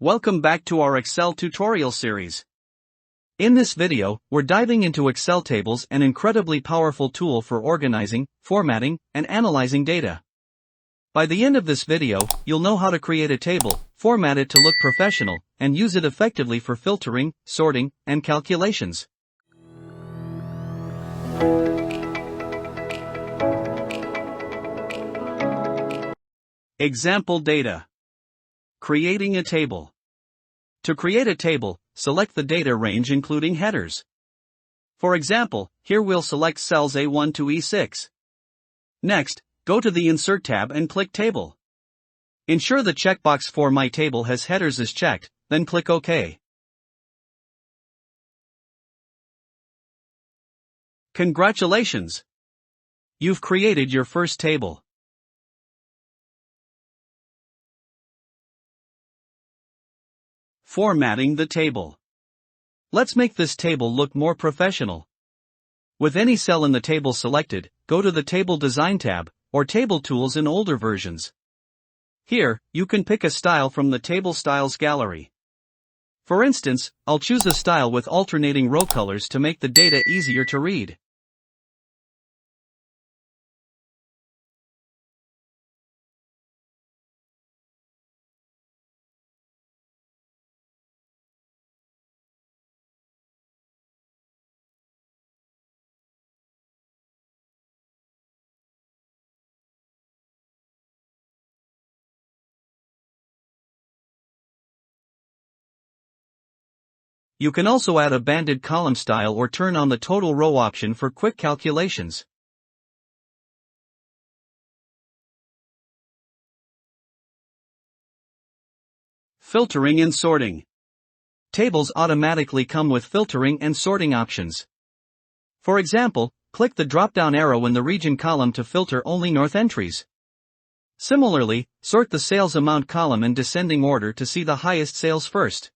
Welcome back to our Excel tutorial series. In this video, we're diving into Excel tables, an incredibly powerful tool for organizing, formatting, and analyzing data. By the end of this video, you'll know how to create a table, format it to look professional, and use it effectively for filtering, sorting, and calculations. Example data. Creating a table. To create a table, select the data range including headers. For example, here we'll select cells A1 to E6. Next, go to the Insert tab and click Table. Ensure the checkbox for My Table has headers is checked, then click OK. Congratulations! You've created your first table. Formatting the table. Let's make this table look more professional. With any cell in the table selected, go to the Table Design tab, or Table Tools in older versions. Here, you can pick a style from the Table Styles gallery. For instance, I'll choose a style with alternating row colors to make the data easier to read. You can also add a banded column style or turn on the total row option for quick calculations. Filtering and sorting. Tables automatically come with filtering and sorting options. For example, click the drop-down arrow in the region column to filter only North entries. Similarly, sort the sales amount column in descending order to see the highest sales first.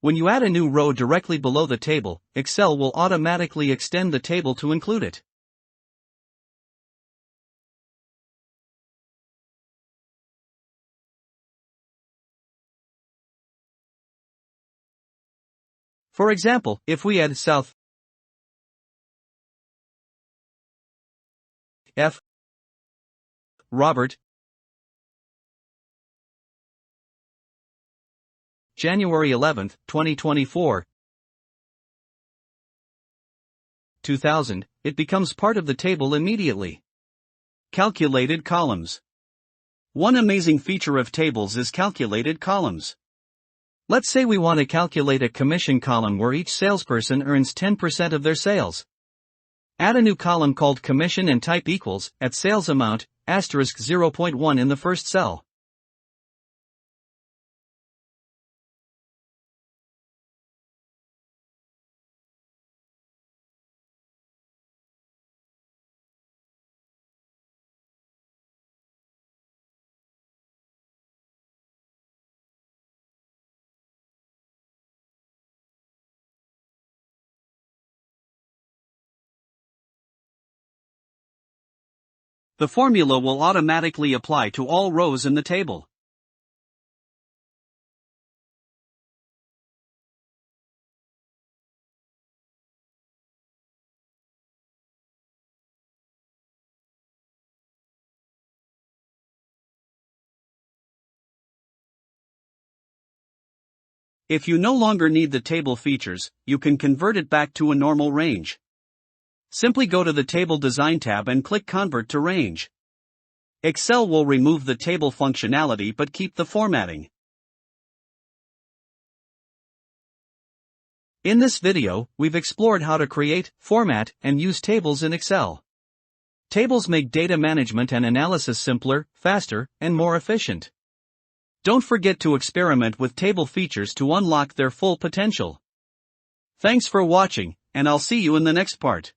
When you add a new row directly below the table, Excel will automatically extend the table to include it. For example, if we add South F Robert January 11, 2024 2000, it becomes part of the table immediately. Calculated columns. One amazing feature of tables is calculated columns. Let's say we want to calculate a commission column where each salesperson earns 10% of their sales. Add a new column called commission and type equals at sales amount, asterisk 0.1 in the first cell. The formula will automatically apply to all rows in the table. If you no longer need the table features, you can convert it back to a normal range. Simply go to the Table Design tab and click Convert to Range. Excel will remove the table functionality but keep the formatting. In this video, we've explored how to create, format, and use tables in Excel. Tables make data management and analysis simpler, faster, and more efficient. Don't forget to experiment with table features to unlock their full potential. Thanks for watching, and I'll see you in the next part.